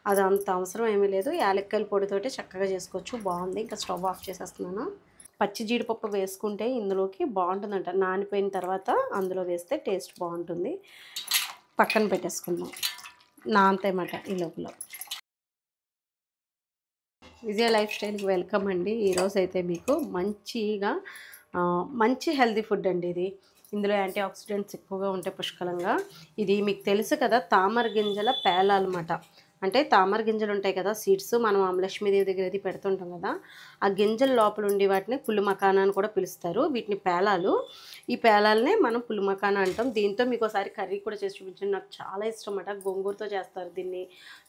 అది అంత అవసరం ఏమీ లేదు. యాలక్కాయల పొడితోటి చక్కగా చేసుకోవచ్చు. బాగుంది. ఇంకా స్టవ్ ఆఫ్ చేసేస్తున్నాను. పచ్చి జీడిపప్పు వేసుకుంటే ఇందులోకి బాగుంటుందంట. నానిపోయిన తర్వాత అందులో వేస్తే టేస్ట్ బాగుంటుంది. పక్కన పెట్టేసుకుందాం. నానతాయన్నమాట ఈ లోపల. విజయ లైఫ్ స్టైల్కి వెల్కమ్ అండి. ఈరోజు అయితే మీకు మంచి హెల్తీ ఫుడ్ అండి ఇది. ఇందులో యాంటీ ఆక్సిడెంట్స్ ఎక్కువగా ఉంటాయి పుష్కలంగా. ఇది మీకు తెలుసు కదా, తామర గింజల పేలాలన్నమాట. అంటే తామర గింజలు ఉంటాయి కదా, సీడ్స్, మనం లక్ష్మీదేవి దగ్గర అది పెడుతుంటాం కదా, ఆ గింజల లోపల ఉండి వాటిని పుల్లు మకానా అని కూడా పిలుస్తారు. వీటిని పేలాలు. ఈ పేలాలనే మనం పుల్లు మకానా అంటాం. దీంతో మీకు ఒకసారి కర్రీ కూడా చేసి చూపించండి. నాకు చాలా ఇష్టం అన్నమాట. గోంగూరతో చేస్తారు దీన్ని.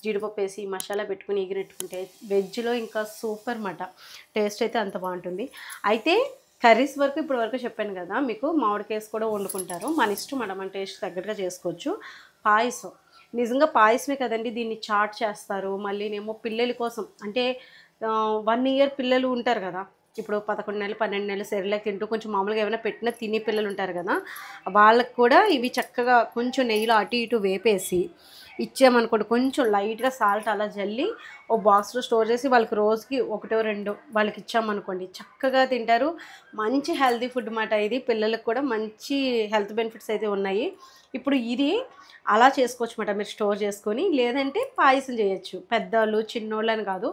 జీడిపప్పు వేసి మసాలా పెట్టుకుని ఎగిరెట్టుకుంటే వెజ్లో ఇంకా సూపర్ అన్నమాట. టేస్ట్ అయితే అంత బాగుంటుంది. అయితే కర్రీస్ వరకు ఇప్పుడు వరకు చెప్పాను కదా, మీకు మామిడికేసి కూడా వండుకుంటారు. మన ఇష్టం అన్నమాట. మన టేస్ట్ తగ్గట్టుగా చేసుకోవచ్చు. పాయసం నిజంగా పాయసమే కదండి. దీన్ని చాట్ చేస్తారు. మళ్ళీనేమో పిల్లల కోసం అంటే 1 ఇయర్ పిల్లలు ఉంటారు కదా, ఇప్పుడు 11 నెలలు 12 నెలలు సెరిలాక్ తింటూ కొంచెం మామూలుగా ఏమైనా పెట్టినా తినే పిల్లలు ఉంటారు కదా, వాళ్ళకి కూడా ఇవి చక్కగా కొంచెం నెయ్యిలో అటు ఇటు వేపేసి ఇచ్చామనుకోండి, కొంచెం లైట్గా సాల్ట్ అలా జల్లి ఓ బాక్స్లో స్టోర్ చేసి వాళ్ళకి రోజుకి 1-2 వాళ్ళకి ఇచ్చామనుకోండి, చక్కగా తింటారు. మంచి హెల్తీ ఫుడ్ అన్నమాట ఇది. పిల్లలకు కూడా మంచి హెల్త్ బెనిఫిట్స్ అయితే ఉన్నాయి. ఇప్పుడు ఇది అలా చేసుకోవచ్చు అన్నమాట. మీరు స్టోర్ చేసుకొని, లేదంటే పాయసం చేయొచ్చు. పెద్దవాళ్ళు చిన్నోళ్ళు అని కాదు,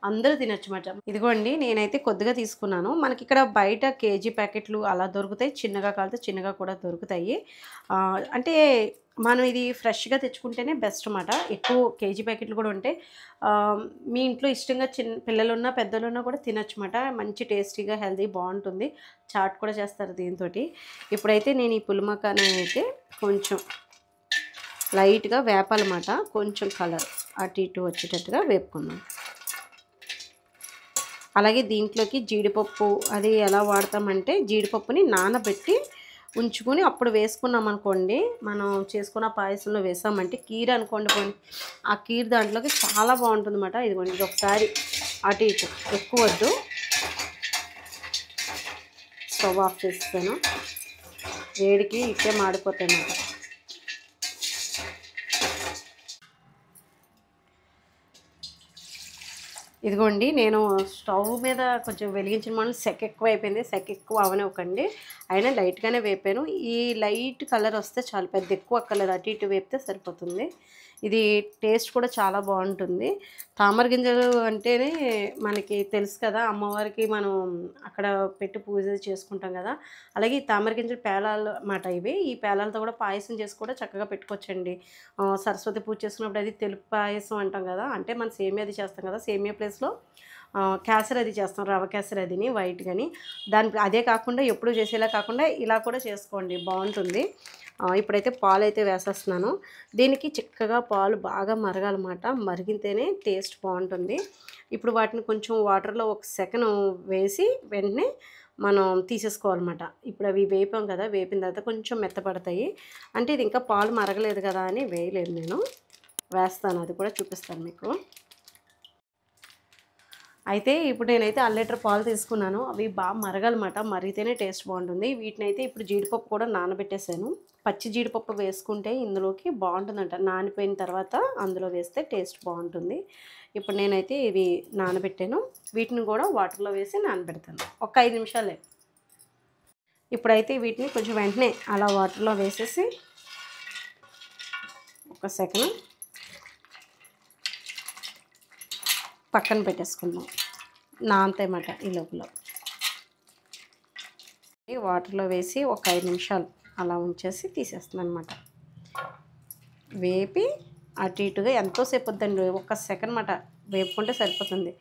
అందరూ తినొచ్చు అన్నమాట. ఇదిగోండి, నేనైతే కొద్దిగా తీసుకున్నాను. మనకి ఇక్కడ బయట కేజీ ప్యాకెట్లు అలా దొరుకుతాయి. చిన్నగా కాలితే చిన్నగా కూడా దొరుకుతాయి. అంటే మనం ఇది ఫ్రెష్గా తెచ్చుకుంటేనే బెస్ట్ అన్నమాట. ఎక్కువ కేజీ ప్యాకెట్లు కూడా ఉంటాయి. మీ ఇంట్లో ఇష్టంగా పిల్లలున్నా పెద్దలున్నా కూడా తినొచ్చు అన్నమాట. మంచి టేస్టీగా హెల్తీ బాగుంటుంది. చాట్ కూడా చేస్తారు దీంతో. ఇప్పుడైతే నేను ఈ పులిమకాని అయితే కొంచెం లైట్గా వేపాలన్నమాట. కొంచెం కలర్ అటు ఇటు వచ్చేటట్టుగా వేపుకుందాం. అలాగే దీంట్లోకి జీడిపప్పు అది ఎలా వాడతామంటే, జీడిపప్పుని నానబెట్టి ఉంచుకొని అప్పుడు వేసుకున్నాం అనుకోండి, మనం చేసుకున్న పాయసంలో వేసామంటే, కీర అనుకోండి పోనీ, ఆ కీర దాంట్లోకి చాలా బాగుంటుంది అన్నమాట. ఇదిగోండి, ఇది ఒకసారి అటు ఇటు, ఎక్కువ వద్దు. స్టవ్ ఆఫ్ చేస్తాను. వేడికి ఇట్టే మాడిపోతాయి అన్నమాట. ఇదిగోండి, నేను స్టవ్ మీద కొంచెం వెలిగించిన మనం సెక ఎక్కువ అయిపోయింది. సెక ఎక్కువ అవనివ్వకండి. అయినా లైట్గానే వేపాను. ఈ లైట్ కలర్ వస్తే చాలు, పెద్ద ఎక్కువ కలర్ అటు ఇటు వేపితే సరిపోతుంది. ఇది టేస్ట్ కూడా చాలా బాగుంటుంది. తామర గింజలు అంటేనే మనకి తెలుసు కదా, అమ్మవారికి మనం అక్కడ పెట్టి పూజ చేసుకుంటాం కదా. అలాగే ఈ తామర గింజలు పేలాలు అన్నమాట ఇవి. ఈ పేలాలతో కూడా పాయసం చేసి కూడా చక్కగా పెట్టుకోవచ్చండి. సరస్వతి పూజ చేసుకున్నప్పుడు అది తెలుపు పాయసం అంటాం కదా, అంటే మనం సేమియా అది చేస్తాం కదా, సేమియా ప్లేస్లో కేసరి అది చేస్తాం, రవ కేసరి అదిని వైట్ కానీ. అదే కాకుండా ఎప్పుడు చేసేలా కాకుండా ఇలా కూడా చేసుకోండి, బాగుంటుంది. ఇప్పుడైతే పాలు అయితే వేసేస్తున్నాను. దీనికి చిక్కగా పాలు బాగా మరగాలన్నమాట. మరిగితేనే టేస్ట్ బాగుంటుంది. ఇప్పుడు వాటిని కొంచెం వాటర్లో 1 సెకను వేసి వెంటనే మనం తీసేసుకోవాలన్నమాట. ఇప్పుడు అవి వేపాం కదా, వేపిన తర్వాత కొంచెం మెత్తపడతాయి. అంటే ఇది ఇంకా పాలు మరగలేదు కదా అని వేయలేదు నేను. వేస్తాను, అది కూడా చూపిస్తాను మీకు. అయితే ఇప్పుడు నేనైతే 1 లీటర్ పాలు తీసుకున్నాను. అవి బాగా మరగాలన్నమాట. మరిగితేనే టేస్ట్ బాగుంటుంది. వీటినైతే ఇప్పుడు జీడిపప్పు కూడా నానబెట్టేశాను. పచ్చి జీడిపప్పు వేసుకుంటే ఇందులోకి బాగుంటుందంట. నానిపోయిన తర్వాత అందులో వేస్తే టేస్ట్ బాగుంటుంది. ఇప్పుడు నేనైతే ఇవి నానబెట్టాను. వీటిని కూడా వాటర్లో వేసి నానబెడతాను. ఒక 5 నిమిషాలే. ఇప్పుడైతే వీటిని కొంచెం వెంటనే అలా వాటర్లో వేసేసి 1 సెకను పక్కన పెట్టేసుకుందాం. నానతాయన్నమాట ఈ లోపల. వాటర్లో వేసి ఒక 5 నిమిషాలు అలా ఉంచేసి తీసేస్తున్నాను అనమాట. వేపి అటు ఇటుగా ఎంతోసేపు వద్దండి, 1 సెకండ్ అన్నమాట వేపుకుంటే సరిపోతుంది.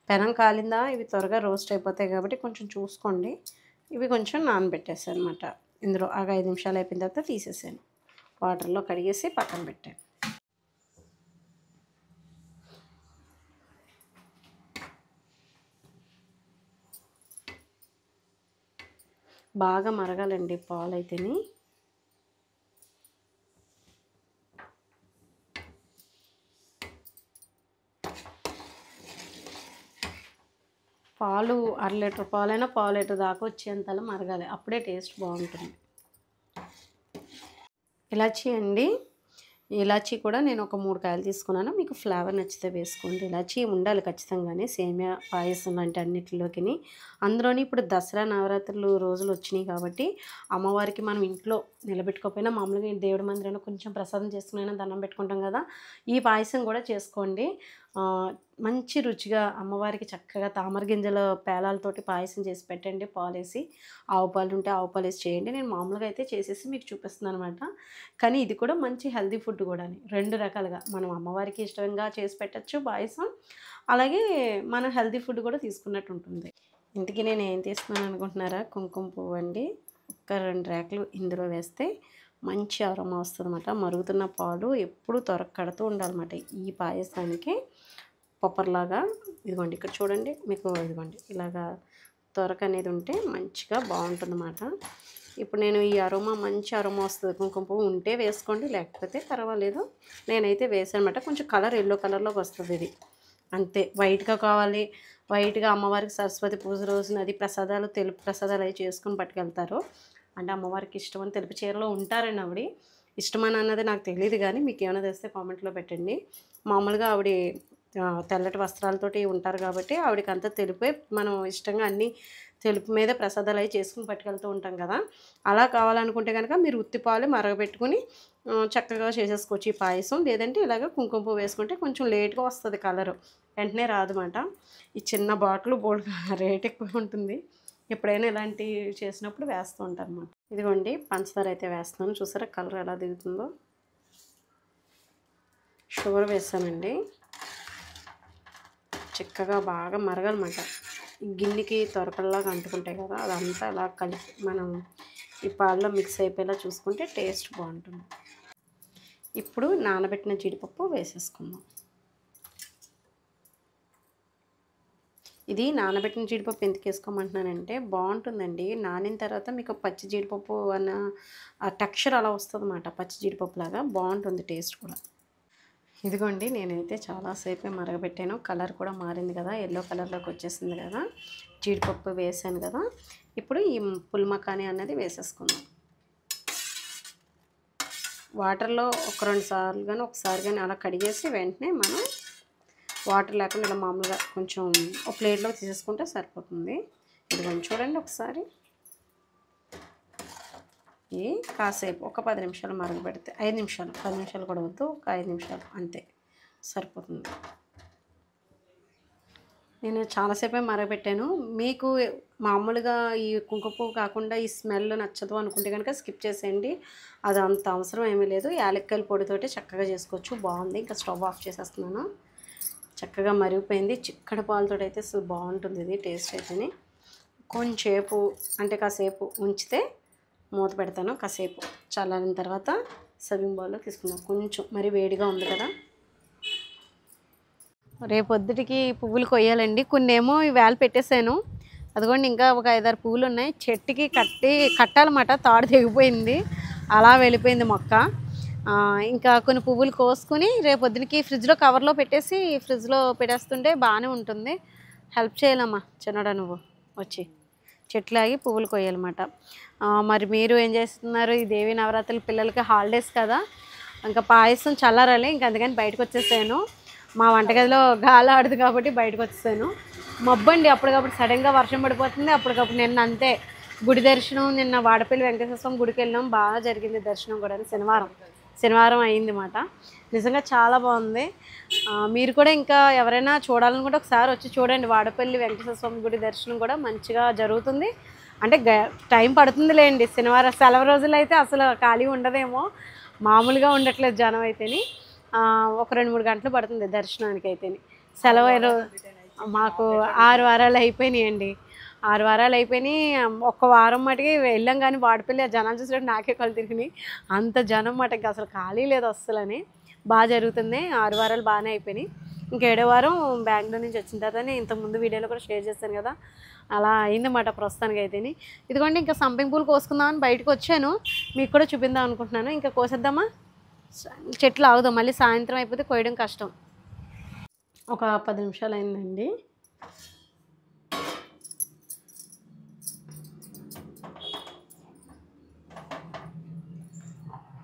పెనం కాలిందా ఇవి త్వరగా రోస్ట్ అయిపోతాయి కాబట్టి కొంచెం చూసుకోండి. ఇవి కొంచెం నానబెట్టేసాను అనమాట. ఇందులో 5 నిమిషాలు అయిపోయిన తర్వాత తీసేసాను. వాటర్లో కడిగేసి పక్కన పెట్టాను. బాగా మరగాలండి పాలు అయితేని. పాలు 1/2 లీటర్ పాలైనా పావు లీటర్ దాకా వచ్చేంతలా మరగాలి, అప్పుడే టేస్ట్ బాగుంటుంది. ఇలాచీ అండి, ఇలాచీ కూడా నేను ఒక 3 కాయలు తీసుకున్నాను. మీకు ఫ్లేవర్ నచ్చితే వేసుకోండి. ఇలాచీ ఉండాలి ఖచ్చితంగానే సేమియా పాయసం లాంటి అన్నిటిలోకిని. అందులోని ఇప్పుడు దసరా నవరాత్రులు రోజులు వచ్చినాయి కాబట్టి అమ్మవారికి మనం ఇంట్లో నిలబెట్టుకోకపోయినా మామూలుగా దేవుడి మందిరంలో కొంచెం ప్రసాదం చేసుకునైనా దండం పెట్టుకుంటాం కదా. ఈ పాయసం కూడా చేసుకోండి. మంచి రుచిగా అమ్మవారికి చక్కగా తామర గింజల పేలాలతోటి పాయసం చేసి పెట్టండి. పాలేసి ఆవు పాలు ఉంటే ఆవు పాలు వేసి చేయండి. నేను మామూలుగా అయితే చేసేసి మీకు చూపిస్తున్నాను అనమాట. కానీ ఇది కూడా మంచి హెల్తీ ఫుడ్ కూడా 2 రకాలుగా మనం అమ్మవారికి ఇష్టంగా చేసి పెట్టచ్చు పాయసం, అలాగే మనం హెల్తీ ఫుడ్ కూడా తీసుకున్నట్టు ఉంటుంది. ఇంతకీ నేను ఏం తీస్తున్నాను అనుకుంటున్నారా? కుంకుమ పువ్వు అండి. ఒక 2 రేకులు ఇందులో వేస్తే మంచి అరోమా వస్తుందన్నమాట. మరుగుతున్న పాలు ఎప్పుడు కడుతూ ఉండాలన్నమాట. ఈ పాయసానికి పొప్పర్లాగా ఇదిగోండి ఇక్కడ చూడండి, మీకు ఇదిగోండి ఇలాగా అనేది ఉంటే మంచిగా బాగుంటుందన్నమాట. ఇప్పుడు నేను ఈ అరోమా మంచి అరోమా వస్తుంది. కుంకుమ పువ్వు ఉంటే వేసుకోండి, లేకపోతే పర్వాలేదు. నేనైతే వేసాను అనమాట. కొంచెం కలర్ ఎల్లో కలర్లోకి వస్తుంది ఇది, అంతే. వైట్గా కావాలి, వైట్గా అమ్మవారికి సరస్వతి పూజ రోజున అది ప్రసాదాలు తెలుపు ప్రసాదాలు అవి చేసుకుని పట్టుకెళ్తారు. అంటే అమ్మవారికి ఇష్టమని తెలుపు చీరలో ఉంటారండి ఆవిడ. ఇష్టమని అన్నది నాకు తెలియదు, కానీ మీకు ఏమైనా తెస్తే కామెంట్లో పెట్టండి. మామూలుగా ఆవిడ తెల్లటి వస్త్రాలతోటి ఉంటారు కాబట్టి ఆవిడకి అంతా తెలుపే. మనం ఇష్టంగా అన్నీ తెలుపు మీద ప్రసాదాలు అవి చేసుకుని పట్టుకెళ్తూ ఉంటాం కదా. అలా కావాలనుకుంటే కనుక మీరు ఉత్తిపాలు మరగబెట్టుకుని చక్కగా చేసేసుకోవచ్చు ఈ పాయసం. లేదంటే ఇలాగ కుంకుమ పువ్వు వేసుకుంటే కొంచెం లేట్గా వస్తుంది, కలరు వెంటనే రాదన్నమాట. ఈ చిన్న బాటిల్ బోల్డ్ రేట్ ఎక్కువ ఉంటుంది. ఎప్పుడైనా ఇలాంటివి చేసినప్పుడు వేస్తూ ఉంటారు అన్నమాట. ఇదిగోండి పంచదార అయితే వేస్తున్నాను. చూసారా కలర్ ఎలా దిగుతుందో. షుగర్ వేసానండి. చక్కగా బాగా మరగాలన్నమాట. గిన్నెకి తొరకల్లాగా అంటుకుంటాయి కదా, అదంతా అలా కలిపి మనం ఈ పాలలో మిక్స్ అయిపోయేలా చూసుకుంటే టేస్ట్ బాగుంటుంది. ఇప్పుడు నానబెట్టిన జీడిపప్పు వేసేసుకుందాం. ఇది నానబెట్టిన జీడిపప్పు ఎందుకు వేసుకోమంటున్నానంటే బాగుంటుందండి. నానిన తర్వాత మీకు పచ్చి జీడిపప్పు అన్న ఆ టెక్స్చర్ అలా వస్తుంది అన్నమాట. పచ్చి జీడిపప్పు లాగా బాగుంటుంది టేస్ట్ కూడా. ఇదిగోండి నేనైతే చాలాసేపే మరగబెట్టాను. కలర్ కూడా మారింది కదా, ఎల్లో కలర్లోకి వచ్చేసింది కదా. జీడిపప్పు వేసాను కదా. ఇప్పుడు ఈ పుల్మకాని అన్నది వేసేసుకుందాం. వాటర్లో ఒక 2 సార్లు కానీ ఒకసారి కానీ అలా కడిగేసి వెంటనే మనం వాటర్ లేకుండా ఇలా మామూలుగా కొంచెం ఒక ప్లేట్లో తీసేసుకుంటే సరిపోతుంది. ఇదిగోండి చూడండి ఒకసారి. ఇది కాసేపు ఒక 10 నిమిషాలు మరగబెడితే 5 నిమిషాలు, 10 నిమిషాలు కూడా వద్దు, ఒక 5 నిమిషాలు అంతే సరిపోతుంది. నేను చాలాసేపే మరగబెట్టాను. మీకు మామూలుగా ఈ కుంకుమ పువ్వు కాకుండా ఈ స్మెల్ నచ్చదు అనుకుంటే కనుక స్కిప్ చేసేయండి. అది అంత అవసరం ఏమీ లేదు. యాలక్కాయల పొడితోటి చక్కగా చేసుకోవచ్చు. బాగుంది. ఇంకా స్టవ్ ఆఫ్ చేసేస్తున్నాను. చక్కగా మరిగిపోయింది. చిక్కటి పాలతో అయితే అసలు బాగుంటుంది ఇది టేస్ట్ అయితేనే. కొంచెంసేపు అంటే కాసేపు ఉంచితే మూత పెడతాను. కాసేపు చల్లారిన తర్వాత సర్వింగ్ బౌల్లో తీసుకుందాం. కొంచెం మరి వేడిగా ఉంది కదా. రేపొద్దుటికి పువ్వులు కొయ్యాలండి. కొన్ని ఏమో ఈవేళ పెట్టేశాను. అదిగోండి ఇంకా ఒక 5-6 పువ్వులు ఉన్నాయి. చెట్టుకి కట్టాలన్నమాట. తాడు తెగిపోయింది, అలా వెళ్ళిపోయింది మొక్క. ఇంకా కొన్ని పువ్వులు కోసుకుని రేపొద్దునికి ఫ్రిడ్జ్లో కవర్లో పెట్టేసి ఫ్రిడ్జ్లో పెట్టేస్తుంటే బాగానే ఉంటుంది. హెల్ప్ చేయాలమ్మా చిన్నడా, నువ్వు వచ్చి చెట్లాగి పువ్వులు కొయ్యాలన్నమాట. మరి మీరు ఏం చేస్తున్నారు? ఈ దేవి నవరాత్రులు పిల్లలకి హాలిడేస్ కదా, ఇంకా పాయసం చల్లారాలి. ఇంకా అందుకని బయటకు వచ్చేసాను. మా వంటగదిలో గాలి ఆడదు కాబట్టి బయటకు వచ్చేసాను. మబ్బండి అప్పటికప్పుడు సడన్గా వర్షం పడిపోతుంది. అప్పటికప్పుడు నిన్న అంతే గుడి దర్శనం, నిన్న వాడపల్లి వెంకటేశ్వర స్వామి గుడికి వెళ్ళాం. బాగా జరిగింది దర్శనం కూడా. శనివారం అయింది మాట. నిజంగా చాలా బాగుంది. మీరు కూడా ఇంకా ఎవరైనా చూడాలనుకుంటే ఒకసారి వచ్చి చూడండి. వాడపల్లి వెంకటేశ్వర స్వామి గుడి దర్శనం కూడా మంచిగా జరుగుతుంది. అంటే టైం పడుతుందిలేండి. శనివారం సెలవు రోజులు అయితే అసలు ఖాళీ ఉండదేమో, మామూలుగా ఉండట్లేదు జనం అయితేని. ఒక 2-3 గంటలు పడుతుంది దర్శనానికి అయితేని. సెలవు మాకు 6 వారాలు అయిపోయినాయండి. 6 వారాలు అయిపోయినాయి. ఒక్క వారం మటుకి వెళ్ళాం, కానీ వాడపల్లి ఆ జనాలు చూసినట్టు నాకే కళ్ళు తిరిగినాయి. అంత జనం మాట, ఇంకా అసలు ఖాళీ లేదు అస్సలని. బాగా జరుగుతుంది. 6 వారాలు బాగానే అయిపోయినాయి. ఇంకా 7వ వారం బెంగళూరు నుంచి వచ్చిన తర్వాత ఇంతకుముందు వీడియోలో కూడా షేర్ చేశాను కదా, అలా అయిందన్నమాట ప్రస్తుతానికి అయితేని. ఇదిగోండి ఇంకా సంపింగ్ పూలు కోసుకుందామని బయటకు వచ్చాను. మీకు కూడా చూపిందాం అనుకుంటున్నాను. ఇంకా కోసేద్దామా? చెట్లు ఆగుదాం, మళ్ళీ సాయంత్రం అయిపోతే కోయడం కష్టం. ఒక 10 నిమిషాలు అయిందండి.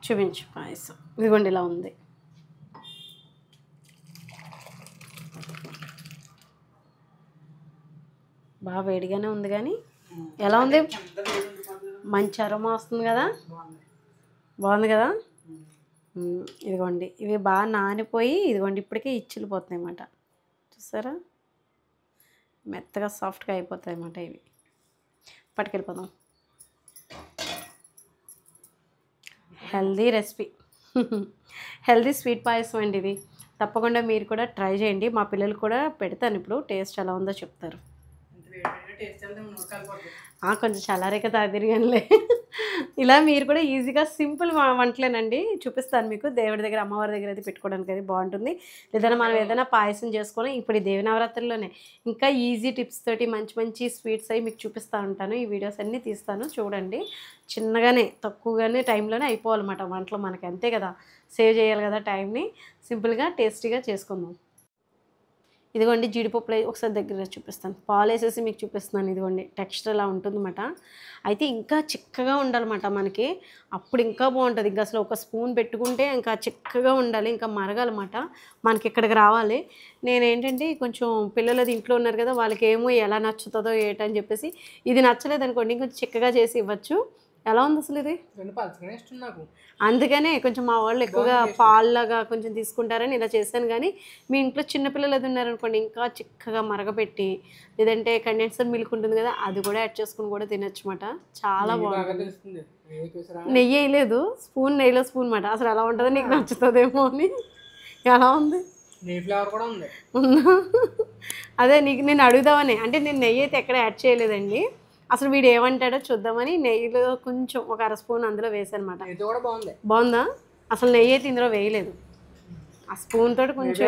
చూపించు పాయసం. ఇదిగోండి ఇలా ఉంది. బాగా వేడిగానే ఉంది కానీ ఎలా ఉంది? మంచి అరోమా వస్తుంది కదా, బాగుంది కదా. ఇదిగోండి ఇవి బాగా నానిపోయి ఇదిగోండి ఇప్పటికే ఇచ్చులు పోతాయి అన్నమాట. చూసారా మెత్తగా సాఫ్ట్గా అయిపోతాయి అన్నమాట. ఇవి పట్టుకెళ్ళిపోదాం. హెల్దీ రెసిపీ, హెల్దీ స్వీట్ పాయసం అండి ఇది. తప్పకుండా మీరు కూడా ట్రై చేయండి. మా పిల్లలు కూడా పెడతాను ఇప్పుడు, టేస్ట్ ఎలా ఉందో చెప్తారు. కొంచెం చల్లారేక తాగిరిగానిలే. ఇలా మీరు కూడా ఈజీగా సింపుల్ వంటలేనండి చూపిస్తాను మీకు. దేవుడి దగ్గర అమ్మవారి దగ్గర అయితే పెట్టుకోవడానికి అది బాగుంటుంది. లేదంటే మనం ఏదైనా పాయసం చేసుకొని ఇప్పుడు ఈ దేవి నవరాత్రుల్లోనే ఇంకా ఈజీ టిప్స్ తోటి మంచి మంచి స్వీట్స్ అవి మీకు చూపిస్తూ ఉంటాను. ఈ వీడియోస్ అన్నీ తీస్తాను చూడండి. చిన్నగానే తక్కువగానే టైంలోనే అయిపోవాలన్నమాట వంటలు. మనకి అంతే కదా, సేవ్ చేయాలి కదా టైంని. సింపుల్గా టేస్టీగా చేసుకుందాం. ఇదిగోండి జీడిపప్పులు ఒకసారి దగ్గర చూపిస్తాను. పాలు వేసేసి మీకు చూపిస్తున్నాను. ఇదిగోండి టెక్స్చర్ అలా ఉంటుందన్నమాట. అయితే ఇంకా చిక్కగా ఉండాలన్నమాట మనకి, అప్పుడు ఇంకా బాగుంటుంది. ఇంకా అసలు ఒక స్పూన్ పెట్టుకుంటే ఇంకా చిక్కగా ఉండాలి, ఇంకా మరగాలన్నమాట మనకి ఇక్కడికి రావాలి. నేనేంటంటే కొంచెం పిల్లలు అది ఇంట్లో ఉన్నారు కదా, వాళ్ళకి ఏమో ఎలా నచ్చుతుందో ఏటని చెప్పేసి ఇది నచ్చలేదు అనుకోండి ఇంకొంచెం చిక్కగా చేసి ఇవ్వచ్చు. ఎలా ఉంది అసలు ఇది? అందుకనే కొంచెం మా వాళ్ళు ఎక్కువగా పాల్లాగా కొంచెం తీసుకుంటారని ఇలా చేశాను. కానీ మీ ఇంట్లో చిన్నపిల్లలు అది ఉన్నారనుకోండి ఇంకా చిక్కగా మరగపెట్టి, లేదంటే కండెన్సర్ మిల్క్ ఉంటుంది కదా అది కూడా యాడ్ చేసుకుని కూడా తినచ్చు అన్నమాట. చాలా బాగుంటుంది. నెయ్యి వేయలేదు, స్పూన్ నెయ్యిలో స్పూన్ మాట. అసలు ఎలా ఉంటుందో నీకు నచ్చుతుందేమో అని. ఎలా ఉంది? ఉందా? అదే నీకు నేను అడుగుదామని, అంటే నేను నెయ్యి అయితే ఎక్కడ యాడ్ చేయలేదండి. అసలు వీడు ఏమంటాడో చూద్దామని నెయ్యిలో కొంచెం ఒక అర స్పూన్ అందులో వేసానమాట. బాగుందా? అసలు నెయ్యి అయితే ఇందులో వేయలేదు, ఆ స్పూన్ తోటి కొంచెం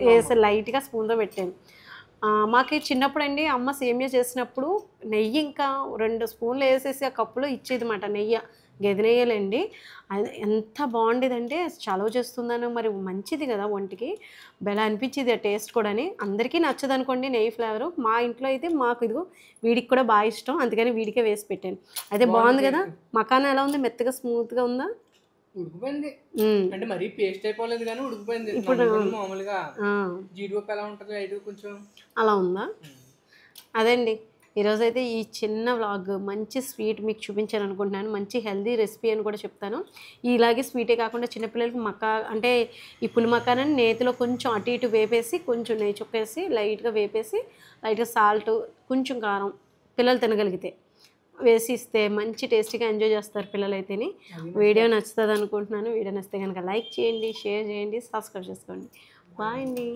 వేసి లైట్గా స్పూన్తో పెట్టాను. మాకు చిన్నప్పుడు అండి అమ్మ సేమియా చేసినప్పుడు నెయ్యి ఇంకా 2 స్పూన్లు వేసేసి ఆ కప్పులో ఇచ్చేది మాట. నెయ్యి గెది నెయ్యలేండి. అది ఎంత బాగుండేదంటే చలవ చేస్తుందని మరి మంచిది కదా ఒంటికి, బెలా అనిపించేది ఆ టేస్ట్ కూడా. అందరికీ నచ్చదు అనుకోండి నెయ్యి ఫ్లేవరు. మా ఇంట్లో అయితే మాకు ఇదిగో వీడికి కూడా బాగా ఇష్టం, అందుకని వీడికే వేసి పెట్టాను. అయితే బాగుంది కదా. మకానా ఎలా ఉంది? మెత్తగా స్మూత్గా ఉందా? ఉడికిపోయింది అంటే మరీ పేస్ట్ అయిపోలేదు కానీ ఉడికిపోయింది. ఇప్పుడు మామూలుగా జీడిపప్పు ఎలా ఉంటుంది ఐదు కొంచెం అలా ఉందా? అదండి ఈరోజైతే ఈ చిన్న వ్లాగ్ మంచి స్వీట్ మీకు చూపించాను అనుకుంటున్నాను. మంచి హెల్దీ రెసిపీ అని కూడా చెప్తాను. ఇలాగే స్వీటే కాకుండా చిన్నపిల్లలకి మక్కా అంటే ఈ పులి మక్కానని నేతిలో కొంచెం అటు ఇటు వేపేసి కొంచెం నెయ్యి చుక్కేసి లైట్గా వేపేసి లైట్గా సాల్ట్ కొంచెం కారం పిల్లలు తినగలిగితే వేసి ఇస్తే మంచి టేస్టీగా ఎంజాయ్ చేస్తారు పిల్లలు అయితేని. వీడియో నచ్చుతుంది అనుకుంటున్నాను. వీడియో నచ్చితే కనుక లైక్ చేయండి, షేర్ చేయండి, సబ్స్క్రైబ్ చేసుకోండి. బాయ్ అండి.